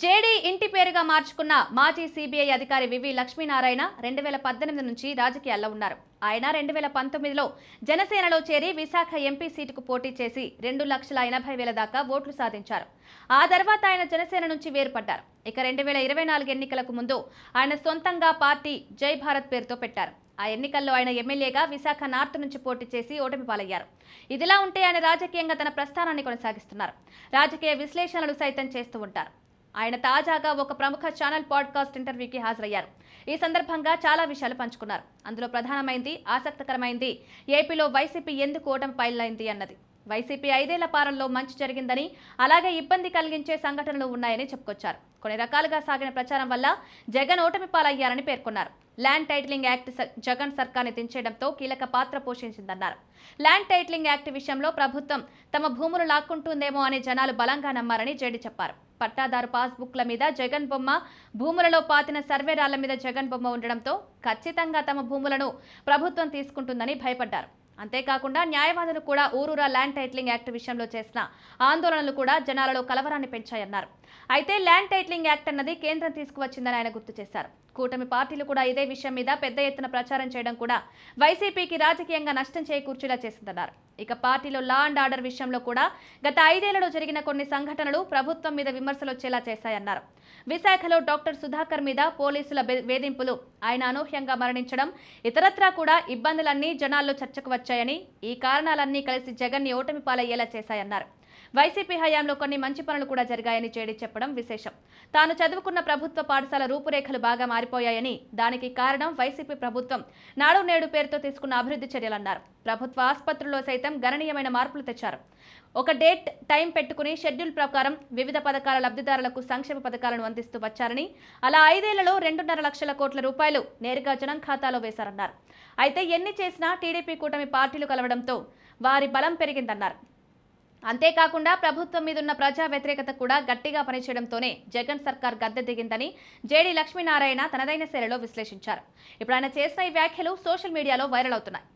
JD ఇంటి పేరుగా మార్చుకున్న మాజీ సీబీఐ అధికారి వివి లక్ష్మీనారాయణ 2018 నుంచి రాజకీయాల్లో ఉన్నారు. ఆయన 2019లో జనసేనలో చేరి విశాఖ ఎంపీ సీటుకు పోటీ చేసి 2,80,000 దాకా ఓట్లు సాధించారు. ఆ తర్వాత ఆయన జనసేన నుంచి వేరుపడ్డారు. ఇక 2024 ఎన్నికలకు ముందు ఆయన సొంతంగా పార్టీ జై భారత్ పేరుతో పెట్టారు. ఆ ఎన్నికల్లో ఆయన ఎమ్మెల్యేగా విశాఖ నార్త్ నుంచి పోటీ చేసి ఓటమి పాలయ్యారు. ఇదిలా ఉంటే ఆయన రాజకీయంగా తన ప్రస్థానాన్ని కొనసాగిస్తున్నారు. రాజకీయ విశ్లేషణలు సైతం చేస్తూ ఉంటారు. ఆయన తాజాగా ఒక ప్రముఖ ఛానల్ పాడ్కాస్ట్ ఇంటర్వ్యూకి హాజరయ్యారు. ఈ సందర్భంగా చాలా విషయాలు పంచుకున్నారు. అందులో ప్రధానమైంది, ఆసక్తికరమైంది ఏపీలో వైసీపీ ఎందుకు ఓటమి పాలైంది అన్నది. వైసీపీ 5 ఏళ్ల పాలనలో మంచి జరిగిందని, అలాగే ఇబ్బంది కలిగించే సంఘటనలు ఉన్నాయని చెప్పుకొచ్చారు. కొన్ని రకాలుగా సాగిన ప్రచారం వల్ల జగన్ ఓటమి పాలయ్యారని పేర్కొన్నారు. ల్యాండ్ టైటిలింగ్ యాక్ట్ జగన్ సర్కార్ని దించేయడంతో కీలక పాత్ర పోషించిందన్నారు. ల్యాండ్ టైటిలింగ్ యాక్ట్ విషయంలో ప్రభుత్వం తమ భూములు లాక్కుంటుందేమో అని జనాలు బలంగా నమ్మారని జేడీ చెప్పారు. పట్టాదారు పాస్బుక్ల మీద జగన్ బొమ్మ, భూములలో పాతిన సర్వే రాళ్ల మీద జగన్ బొమ్మ ఉండడంతో ఖచ్చితంగా తమ భూములను ప్రభుత్వం తీసుకుంటుందని భయపడ్డారు. అంతేకాకుండా న్యాయవాదులు కూడా ఊరూరా ల్యాండ్ టైటిలింగ్ యాక్ట్ విషయంలో చేసిన ఆందోళనలు కూడా జనాలలో కలవరాన్ని పెంచాయన్నారు. అయితే ల్యాండ్ టైటిలింగ్ యాక్ట్ అన్నది కేంద్రం తీసుకువచ్చిందని ఆయన గుర్తు చేశారు. కూటమి పార్టీలు కూడా ఇదే విషయం మీద పెద్ద ఎత్తున ప్రచారం చేయడం కూడా వైసీపీకి రాజకీయంగా నష్టం చేకూర్చేలా చేసిందన్నారు. ఇక పార్టీలో లా అండ్ ఆర్డర్ విషయంలో కూడా గత 5 ఏళ్లలో జరిగిన కొన్ని సంఘటనలు ప్రభుత్వం మీద విమర్శలు వచ్చేలా చేశాయన్నారు. విశాఖలో డాక్టర్ సుధాకర్ మీద పోలీసుల వేధింపులు, ఆయన అనూహ్యంగా మరణించడం, ఇతరత్రా కూడా ఇబ్బందులన్నీ జనాల్లో చర్చకు వచ్చాయని, ఈ కారణాలన్నీ కలిసి జగన్ని ఓటమి పాలయ్యేలా చేశాయన్నారు. వైసీపీ హయాంలో కొన్ని మంచి పనులు కూడా జరిగాయని జేడీ చెప్పడం విశేషం. తాను చదువుకున్న ప్రభుత్వ పాఠశాల రూపురేఖలు బాగా మారిపోయాయని, దానికి కారణం వైసీపీ ప్రభుత్వం నాడు నేడు పేరుతో తీసుకున్న అభివృద్ధి చర్యలన్నారు. ప్రభుత్వ ఆసుపత్రుల్లో సైతం గణనీయమైన మార్పులు తెచ్చారు. ఒక డేట్ టైం పెట్టుకుని షెడ్యూల్ ప్రకారం వివిధ పథకాల లబ్ధిదారులకు సంక్షేమ పథకాలను అందిస్తూ వచ్చారని, అలా 5 ఏళ్లలో 2.5 లక్షల కోట్ల రూపాయలు నేరుగా జనం ఖాతాలో వేశారన్నారు. అయితే ఎన్ని చేసినా టీడీపీ కూటమి పార్టీలు కలవడంతో వారి బలం పెరిగిందన్నారు. అంతేకాకుండా ప్రభుత్వం మీదున్న ప్రజా వ్యతిరేకత కూడా గట్టిగా పనిచేయడంతోనే జగన్ సర్కార్ గద్దె దిగిందని జేడీ లక్ష్మీనారాయణ తనదైన శైలిలో విశ్లేషించారు. ఇప్పుడు ఆయన చేసిన ఈ వ్యాఖ్యలు సోషల్ మీడియాలో వైరల్ అవుతున్నాయి.